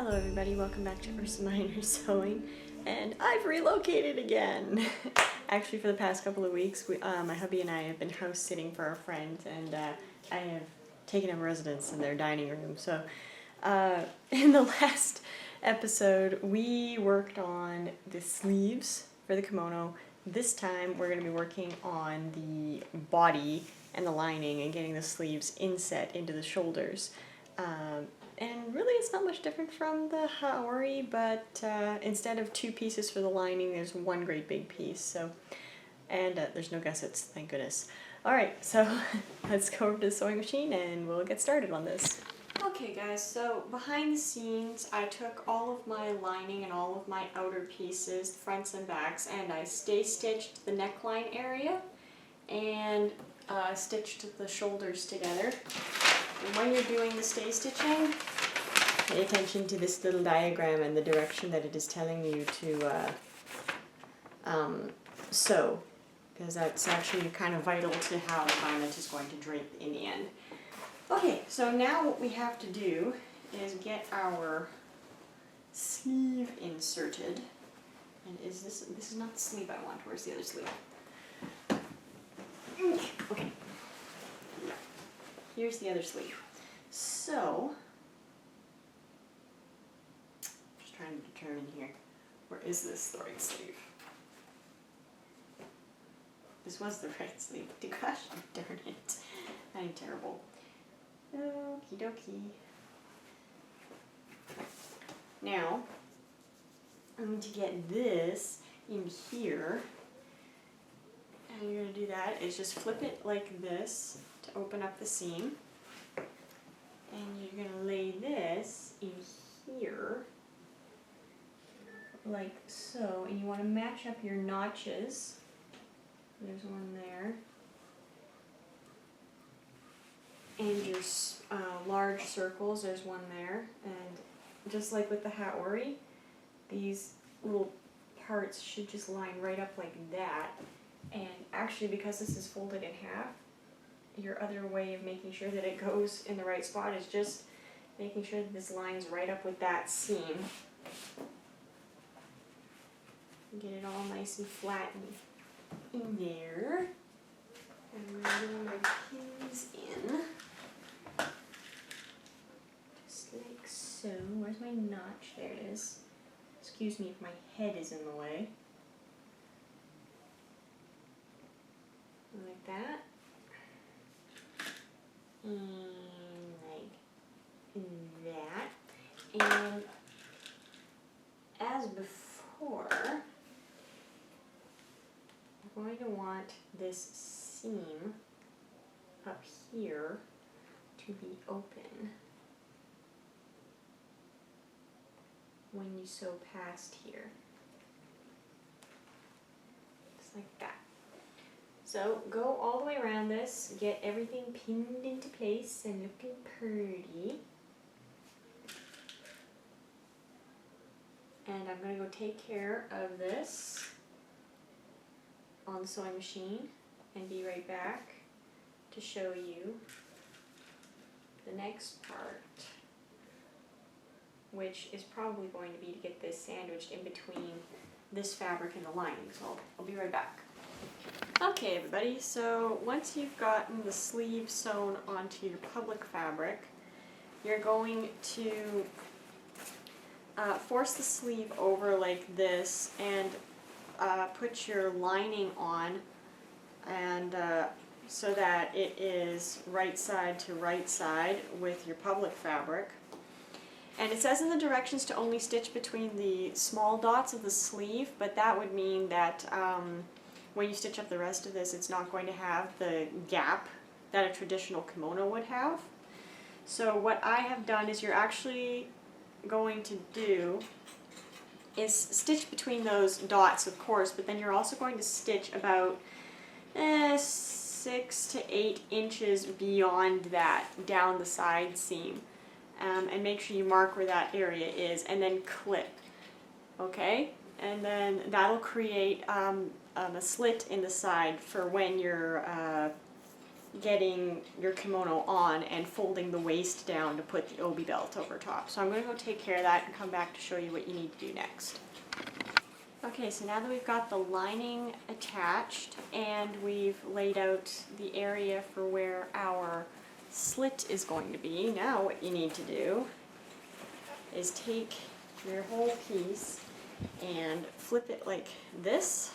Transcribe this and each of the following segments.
Hello everybody, welcome back to Minor Sewing, and I've relocated again. Actually, for the past couple of weeks, my hubby and I have been house sitting for our friends, and I have taken up residence in their dining room. So in the last episode, we worked on the sleeves for the kimono. This time we're going to be working on the body and the lining and getting the sleeves inset into the shoulders. And really it's not much different from the haori, but instead of two pieces for the lining, there's one great big piece. So, and there's no gussets, thank goodness. Alright, so let's go over to the sewing machine and we'll get started on this. Okay guys, so behind the scenes I took all of my lining and all of my outer pieces, the fronts and backs, and I stitched the neckline area and stitched the shoulders together. And when you're doing the stay stitching, pay attention to this little diagram and the direction that it is telling you to sew, because that's actually kind of vital to how the garment is going to drape in the end. Okay, so now what we have to do is get our sleeve inserted. And this is not the sleeve I want. Where's the other sleeve? Okay. Here's the other sleeve. So, just trying to determine here, where is this the right sleeve? This was the right sleeve. Gosh darn it. I'm terrible. Okie dokie. Now, I'm going to get this in here. And you're going to do that is just flip it like this to open up the seam. And you're going to lay this in here, like so. And you want to match up your notches. There's one there. And your large circles, there's one there. And just like with the haori, these little parts should just line right up like that. And actually, because this is folded in half, your other way of making sure that it goes in the right spot is just making sure that this lines right up with that seam. Get it all nice and flat in there. And I'm going to my pins in. Just like so. Where's my notch? There it is. Excuse me if my head is in the way. Like that. And like that. And as before, we're going to want this seam up here to be open when you sew past here. Just like that. So go all the way around this, get everything pinned into place and looking pretty. And I'm going to go take care of this on the sewing machine and be right back to show you the next part, which is probably going to be to get this sandwiched in between this fabric and the lining. So I'll be right back. Okay everybody, so once you've gotten the sleeve sewn onto your public fabric, you're going to force the sleeve over like this and put your lining on, and so that it is right side to right side with your public fabric. And it says in the directions to only stitch between the small dots of the sleeve, but that would mean that when you stitch up the rest of this, it's not going to have the gap that a traditional kimono would have. So what I have done is you're actually going to do is stitch between those dots, of course, but then you're also going to stitch about 6 to 8 inches beyond that down the side seam. And make sure you mark where that area is and then clip. Okay? And then that'll create a slit in the side for when you're getting your kimono on and folding the waist down to put the obi belt over top. So I'm going to go take care of that and come back to show you what you need to do next. Okay, so now that we've got the lining attached and we've laid out the area for where our slit is going to be, now what you need to do is take your whole piece and flip it like this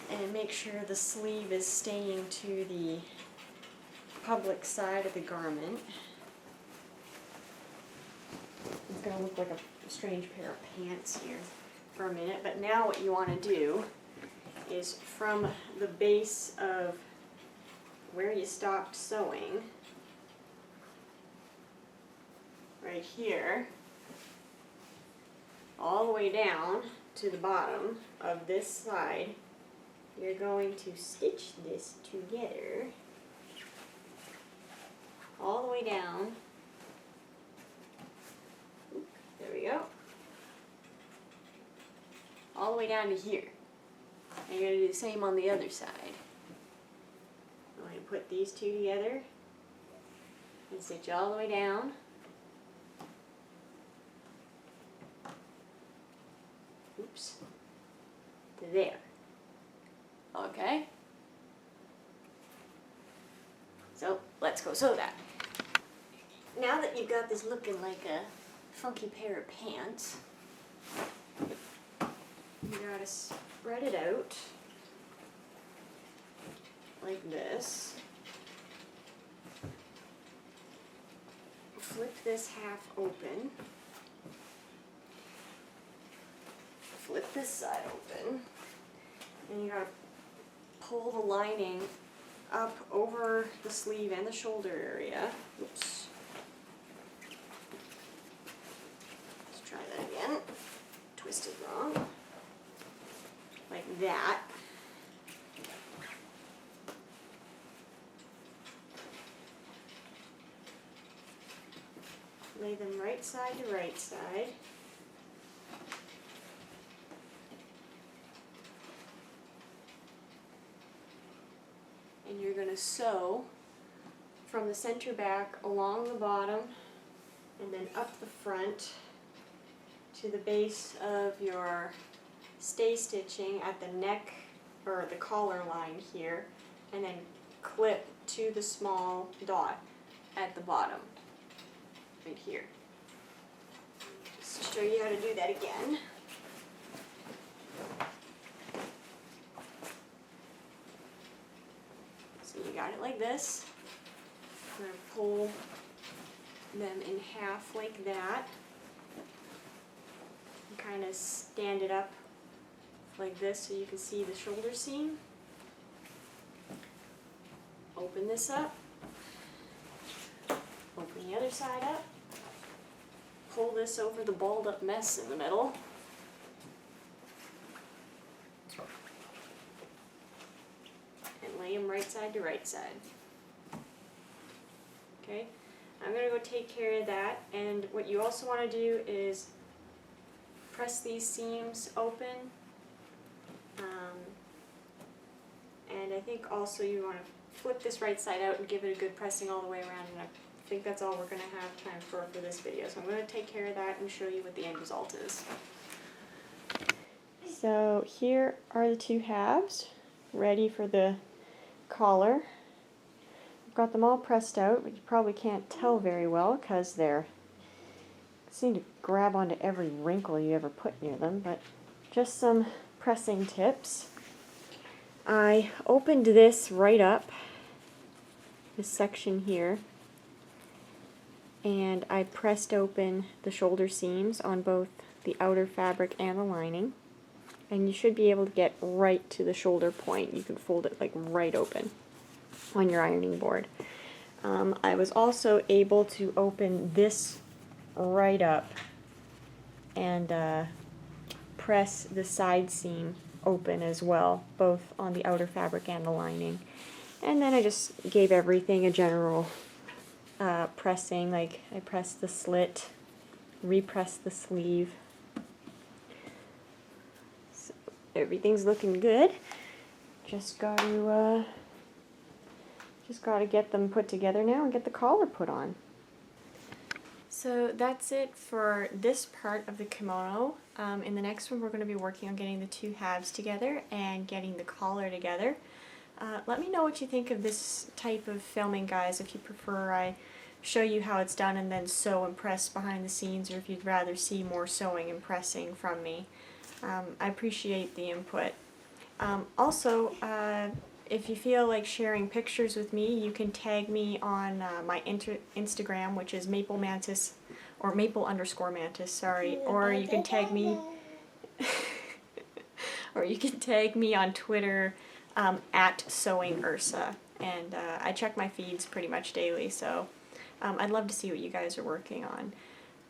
and make sure the sleeve is staying to the public side of the garment. It's going to look like a strange pair of pants here for a minute, but now what you want to do is from the base of where you stopped sewing, right here, all the way down to the bottom of this side, you're going to stitch this together all the way down. There we go. All the way down to here. And you're going to do the same on the other side. I'm going to put these two together and stitch all the way down. Oops. To there. Okay? So, let's go sew that. Now that you've got this looking like a funky pair of pants, you gotta spread it out like this. Flip this half open. Flip this side open. And you gotta pull the lining up over the sleeve and the shoulder area. Oops. Let's try that again. Twisted wrong. Like that. Lay them right side to right side. And you're going to sew from the center back along the bottom and then up the front to the base of your stay stitching at the neck or the collar line here, and then clip to the small dot at the bottom right here. Just to show you how to do that again. So you got it like this. I'm going to pull them in half like that and kind of stand it up like this so you can see the shoulder seam. Open this up. Open the other side up. Pull this over the balled up mess in the middle. And lay them right side to right side. Okay, I'm going to go take care of that, and what you also want to do is press these seams open, and I think also you want to flip this right side out and give it a good pressing all the way around, and I think that's all we're going to have time for this video, so I'm going to take care of that and show you what the end result is. So here are the two halves ready for the collar. I've got them all pressed out, but you probably can't tell very well because they seem to grab onto every wrinkle you ever put near them, but just some pressing tips. I opened this right up, this section here, and I pressed open the shoulder seams on both the outer fabric and the lining, and you should be able to get right to the shoulder point. You can fold it like right open on your ironing board. I was also able to open this right up and press the side seam open as well, both on the outer fabric and the lining. And then I just gave everything a general pressing, like I pressed the slit, repressed the sleeve. So everything's looking good. Just got to Just got to get them put together now and get the collar put on. So that's it for this part of the kimono. In the next one we're going to be working on getting the two halves together and getting the collar together. Let me know what you think of this type of filming, guys, if you prefer I show you how it's done and then sew and press behind the scenes, or if you'd rather see more sewing and pressing from me. I appreciate the input. Also, if you feel like sharing pictures with me, you can tag me on my Instagram, which is Maple Mantis, or Maple_Mantis, sorry, or you can tag me, or you can tag me on Twitter at Sewing Ursa, and I check my feeds pretty much daily, so I'd love to see what you guys are working on.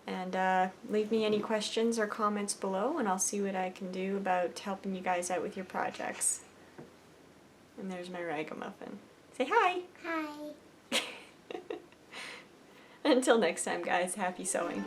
And leave me any questions or comments below, and I'll see what I can do about helping you guys out with your projects. And there's my ragamuffin. Say hi! Hi. Until next time, guys, happy sewing.